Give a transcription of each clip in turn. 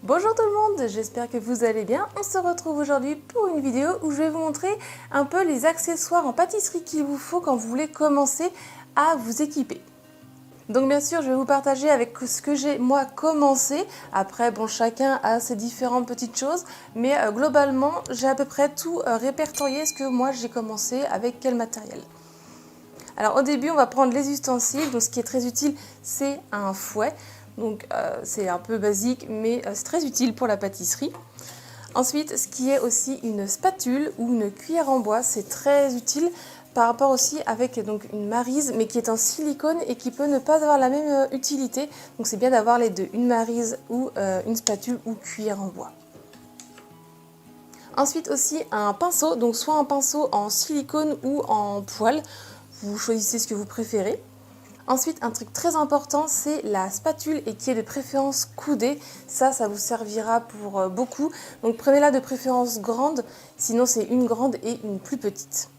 Bonjour tout le monde, j'espère que vous allez bien. On se retrouve aujourd'hui pour une vidéo où je vais vous montrer un peu les accessoires en pâtisserie qu'il vous faut quand vous voulez commencer à vous équiper. Donc bien sûr, je vais vous partager avec ce que j'ai moi commencé. Après, bon, chacun a ses différentes petites choses, mais globalement, j'ai à peu près tout répertorié ce que moi j'ai commencé avec quel matériel. Alors au début, on va prendre les ustensiles. Donc ce qui est très utile, c'est un fouet. Donc c'est un peu basique, mais c'est très utile pour la pâtisserie. Ensuite, ce qui est aussi une spatule ou une cuillère en bois, c'est très utile par rapport aussi avec donc, une maryse, mais qui est en silicone et qui peut ne pas avoir la même utilité. Donc c'est bien d'avoir les deux, une maryse ou une spatule ou cuillère en bois. Ensuite aussi un pinceau, donc soit un pinceau en silicone ou en poil. Vous choisissez ce que vous préférez. Ensuite, un truc très important, c'est la spatule et qui est de préférence coudée. Ça vous servira pour beaucoup. Donc prenez-la de préférence grande, sinon c'est une grande et une plus petite.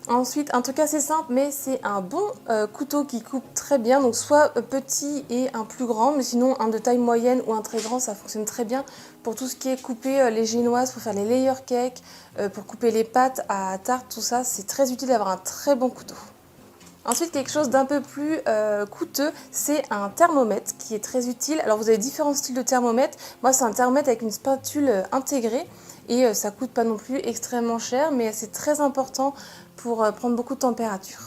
Ensuite, un truc assez simple, mais c'est un bon couteau qui coupe très bien. Donc soit petit et un plus grand, mais sinon un de taille moyenne ou un très grand, ça fonctionne très bien pour tout ce qui est couper les génoises, pour faire les layer cakes, pour couper les pâtes à tarte, tout ça. C'est très utile d'avoir un très bon couteau. Ensuite, quelque chose d'un peu plus coûteux, c'est un thermomètre qui est très utile. Alors vous avez différents styles de thermomètre. Moi, c'est un thermomètre avec une spatule intégrée et ça coûte pas non plus extrêmement cher, mais c'est très important pour prendre beaucoup de température.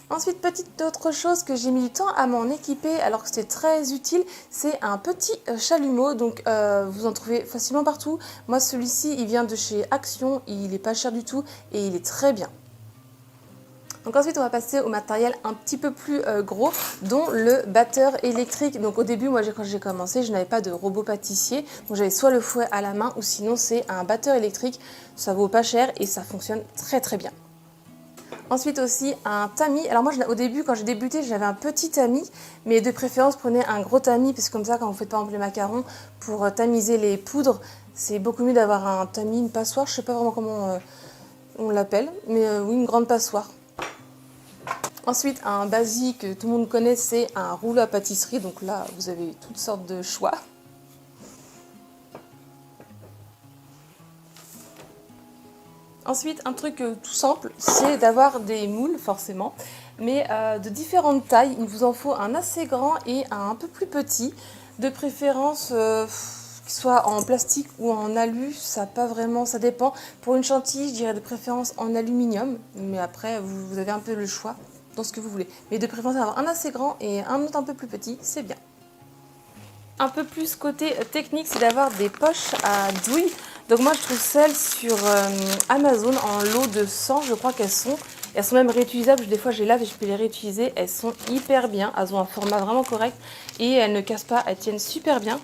Ensuite, petite autre chose que j'ai mis du temps à m'en équiper alors que c'était très utile, c'est un petit chalumeau. Donc vous en trouvez facilement partout. Moi, celui-ci, il vient de chez Action, il n'est pas cher du tout et il est très bien. Donc ensuite, on va passer au matériel un petit peu plus gros, dont le batteur électrique. Donc au début, moi quand j'ai commencé, je n'avais pas de robot pâtissier. Donc j'avais soit le fouet à la main ou sinon c'est un batteur électrique. Ça vaut pas cher et ça fonctionne très très bien. Ensuite aussi un tamis. Alors moi au début quand j'ai débuté j'avais un petit tamis, mais de préférence prenez un gros tamis parce que comme ça quand vous faites par exemple les macarons pour tamiser les poudres, c'est beaucoup mieux d'avoir un tamis, une passoire, je sais pas vraiment comment on l'appelle, mais oui, une grande passoire. Ensuite, un basique que tout le monde connaît, c'est un rouleau à pâtisserie. Donc là, vous avez toutes sortes de choix. Ensuite, un truc tout simple, c'est d'avoir des moules, forcément, mais de différentes tailles. Il vous en faut un assez grand et un peu plus petit. De préférence, qu'il soit en plastique ou en alu, ça pas vraiment, ça dépend. Pour une chantilly, je dirais de préférence en aluminium, mais après, vous avez un peu le choix dans ce que vous voulez. Mais de préférence avoir un assez grand et un autre un peu plus petit, c'est bien. Un peu plus côté technique, c'est d'avoir des poches à douille. Donc moi je trouve celles sur Amazon en lot de 100, je crois qu'elles sont. Elles sont même réutilisables, des fois je les lave et je peux les réutiliser. Elles sont hyper bien, elles ont un format vraiment correct et elles ne cassent pas, elles tiennent super bien.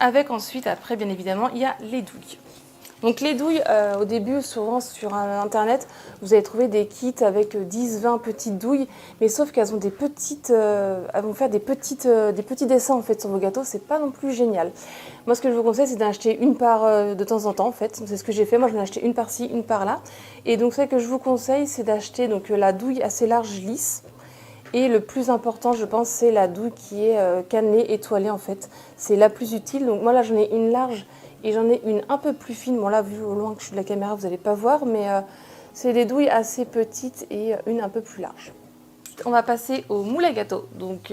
Avec ensuite, après bien évidemment, il y a les douilles. Donc les douilles, au début, souvent sur internet, vous allez trouver des kits avec 10-20 petites douilles, mais sauf qu'elles ont des petites, elles vont faire des petits dessins en fait sur vos gâteaux, c'est pas non plus génial. Moi ce que je vous conseille c'est d'acheter une part de temps en temps en fait, c'est ce que j'ai fait, moi j'en ai acheté une par-ci, une par-là. Et donc ce que je vous conseille c'est d'acheter donc la douille assez large lisse. Et le plus important, je pense, c'est la douille qui est cannelée, étoilée en fait. C'est la plus utile. Donc moi là, j'en ai une large et j'en ai une un peu plus fine. Bon là, vu au loin que je suis de la caméra, vous n'allez pas voir, mais c'est des douilles assez petites et une un peu plus large. On va passer au moule à gâteau. Donc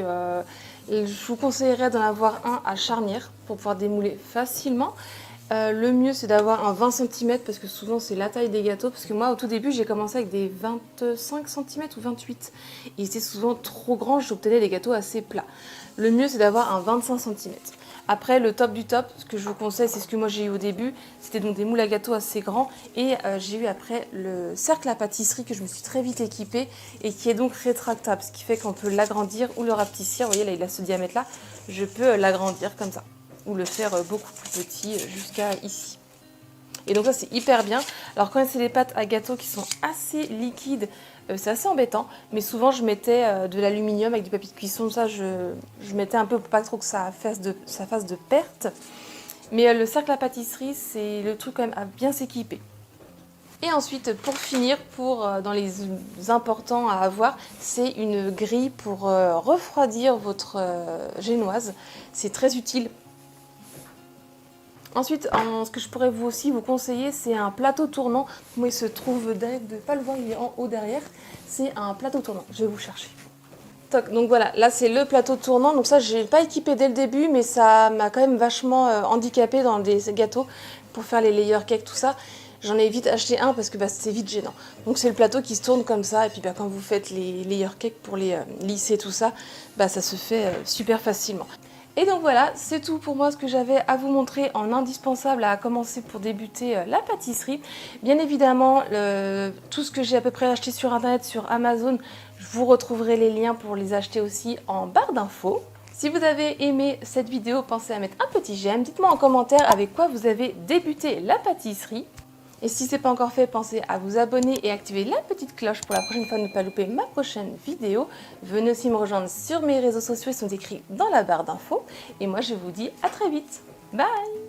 je vous conseillerais d'en avoir un à charnière pour pouvoir démouler facilement. Le mieux c'est d'avoir un 20 cm parce que souvent c'est la taille des gâteaux, parce que moi au tout début j'ai commencé avec des 25 cm ou 28 et c'était souvent trop grand, j'obtenais des gâteaux assez plats. Le mieux c'est d'avoir un 25 cm. Après le top du top, ce que je vous conseille, c'est ce que moi j'ai eu au début, c'était donc des moules à gâteaux assez grands et j'ai eu après le cercle à pâtisserie que je me suis très vite équipée et qui est donc rétractable, ce qui fait qu'on peut l'agrandir ou le rapetissir. Vous voyez là il a ce diamètre là, je peux l'agrandir comme ça ou le faire beaucoup plus petit jusqu'à ici. Et donc ça c'est hyper bien. Alors quand c'est des pâtes à gâteau qui sont assez liquides, c'est assez embêtant, mais souvent je mettais de l'aluminium avec du papier de cuisson, ça je mettais un peu pour pas trop que ça fasse de perte. Mais le cercle à pâtisserie c'est le truc quand même à bien s'équiper. Et ensuite, pour finir, dans les importants à avoir, c'est une grille pour refroidir votre génoise. C'est très utile Ensuite, ce que je pourrais vous conseiller, c'est un plateau tournant. Moi, il se trouve derrière, vous ne devez pas le voir, il est en haut derrière. C'est un plateau tournant, je vais vous chercher. Toc. Donc voilà, là c'est le plateau tournant. Donc ça, je n'ai pas équipé dès le début, mais ça m'a quand même vachement handicapé dans des gâteaux pour faire les layer cakes, tout ça. J'en ai vite acheté un parce que c'est vite gênant. Donc c'est le plateau qui se tourne comme ça. Et puis quand vous faites les layer cakes pour les lisser, tout ça, ça se fait super facilement. Et donc voilà, c'est tout pour moi ce que j'avais à vous montrer en indispensable à commencer pour débuter la pâtisserie. Bien évidemment, tout ce que j'ai à peu près acheté sur internet, sur Amazon, je vous retrouverai les liens pour les acheter aussi en barre d'infos. Si vous avez aimé cette vidéo, pensez à mettre un petit j'aime. Dites-moi en commentaire avec quoi vous avez débuté la pâtisserie. Et si ce n'est pas encore fait, pensez à vous abonner et activer la petite cloche pour la prochaine fois ne pas louper ma prochaine vidéo. Venez aussi me rejoindre sur mes réseaux sociaux, ils sont écrits dans la barre d'infos. Et moi je vous dis à très vite. Bye!